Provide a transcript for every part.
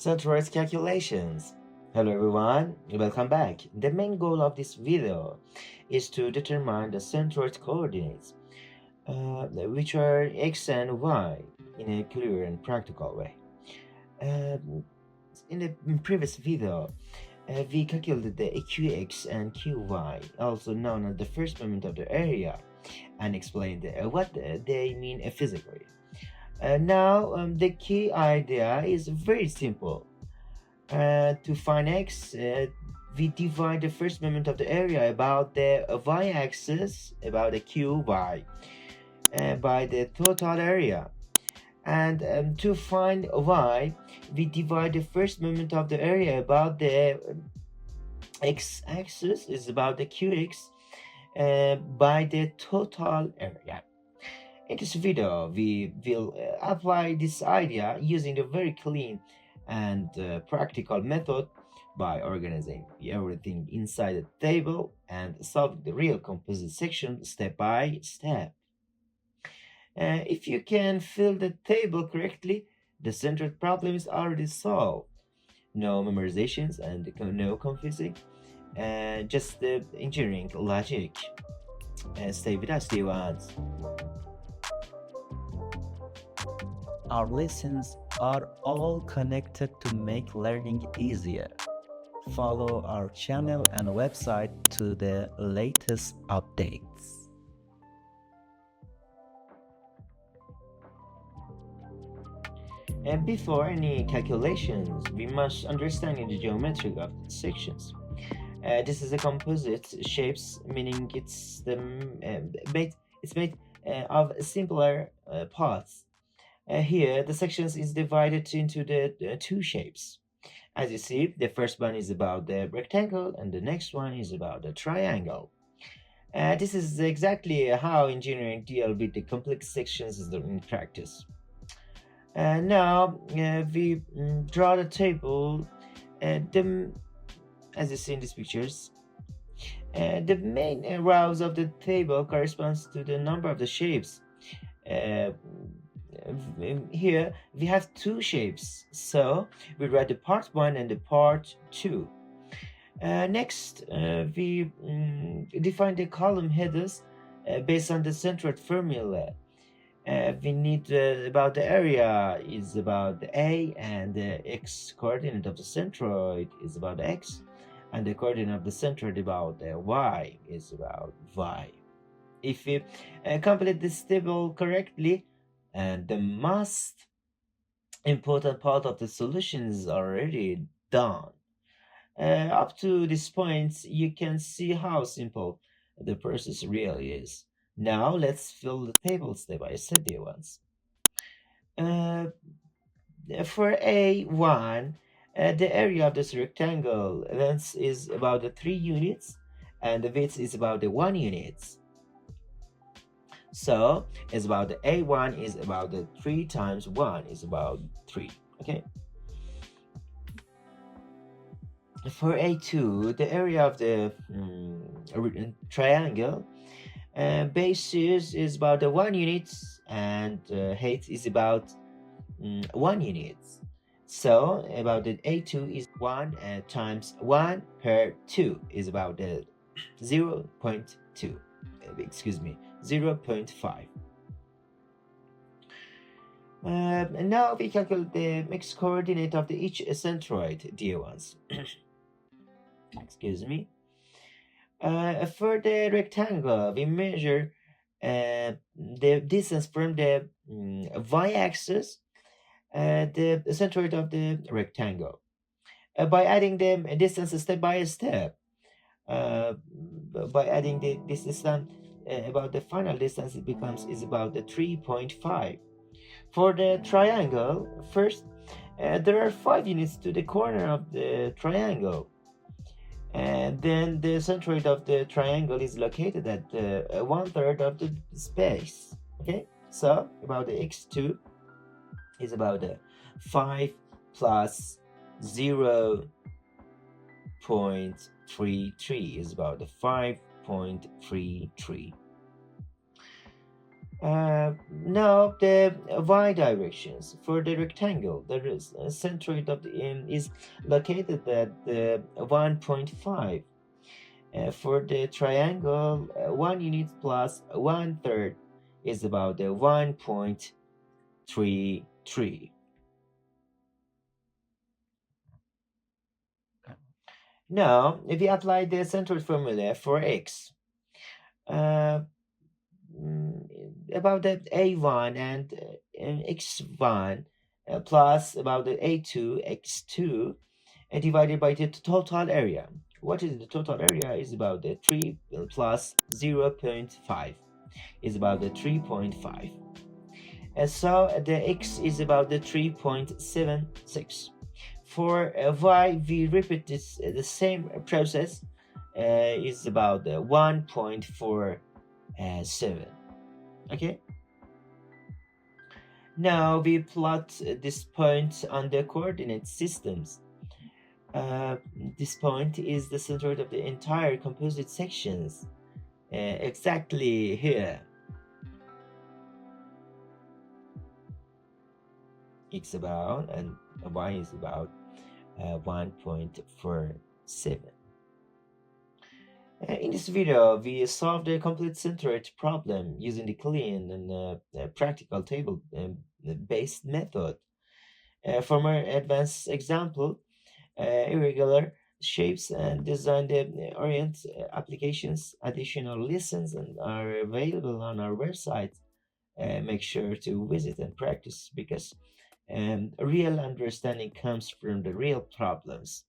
Centroid calculations. Hello everyone, welcome back. The main goal of this video is to determine the centroid coordinates, which are x and y, in a clear and practical way. Um, in the previous video, we calculated the qx and qy, also known as the first moment of the area, and explained what they mean physically. Now, the key idea is very simple. To find x, we divide the first moment of the area about the y-axis, about the qy, by the total area. And to find y, we divide the first moment of the area about the x-axis, is about the qx, by the total area. In this video, we will apply this idea using a very clean and practical method by organizing everything inside the table and solving the real composite section step by step. If you can fill the table correctly, the centered problem is already solved. No memorizations and no confusing, just the engineering logic. Stay with us, dear ones. Our lessons are all connected to make learning easier. Follow our channel and website to the latest updates. And before any calculations, we must understand the geometry of the sections. This is a composite shapes, meaning it's made of simpler parts. Here, the sections is divided into the two shapes. As you see, the first one is about the rectangle, and the next one is about the triangle. This is exactly how engineering deal with the complex sections in practice. Now we draw the table. As you see in these pictures, the main rows of the table corresponds to the number of the shapes. Here we have two shapes, so we write the part 1 and the part 2. Next, we define the column headers based on the centroid formula. We need about the area is about the a, and the x coordinate of the centroid is about x, and the coordinate of the centroid about the y is about y. If we complete this table correctly, and the most important part of the solution is already done. Up to this point, you can see how simple the process really is. Now let's fill the table step by step, dear ones. For A1, the area of this rectangle length is about the 3 units, and the width is about the 1 unit. So it's about the A1 is about the 3 times 1 is about 3. Okay. For A2, the area of the triangle basis is about the 1 unit, and height is about 1 unit. So about the A2 is 1 times 1 per 2 is about the 0.2. Excuse me, 0.5. And now we calculate the mixed coordinate of each centroid, dear ones. Excuse me. For the rectangle, we measure the distance from the y-axis, the centroid of the rectangle, by adding them distance step by step. By adding this distance, about the final distance it becomes is about the 3.5. For the triangle, first there are 5 units to the corner of the triangle, and then the centroid of the triangle is located at 1/3 of the space. Okay, so about the x2 is about the 5 plus 0.33 is about the 5.33. Now the y directions for the rectangle, the centroid of the is located at the 1.5. For the triangle, 1 unit plus 1/3 is about the 1.33. Now, if we apply the centroid formula for x, uh, about the a1 and x1 plus about the a2 x2 divided by the total area. What is the total area? Is about the 3 plus 0.5 is about the 3.5. And so the x is about the 3.76. For y, we repeat this the same process is about the 1.47. Okay. Now we plot this point on the coordinate systems. This point is the center of the entire composite sections, exactly here. X about and y is about 1.47. In this video, we solved a complete centroid problem using the clean and practical table-based method. For more advanced example, irregular shapes and design orient applications, additional lessons and are available on our website. Make sure to visit and practice because real understanding comes from the real problems.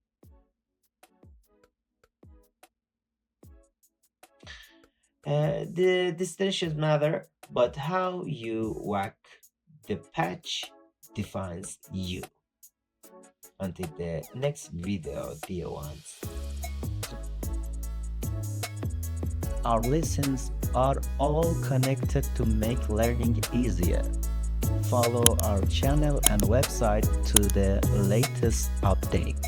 The distinctions matter, but how you whack the patch defines you. Until the next video, dear ones. Our lessons are all connected to make learning easier. Follow our channel and website to the latest update.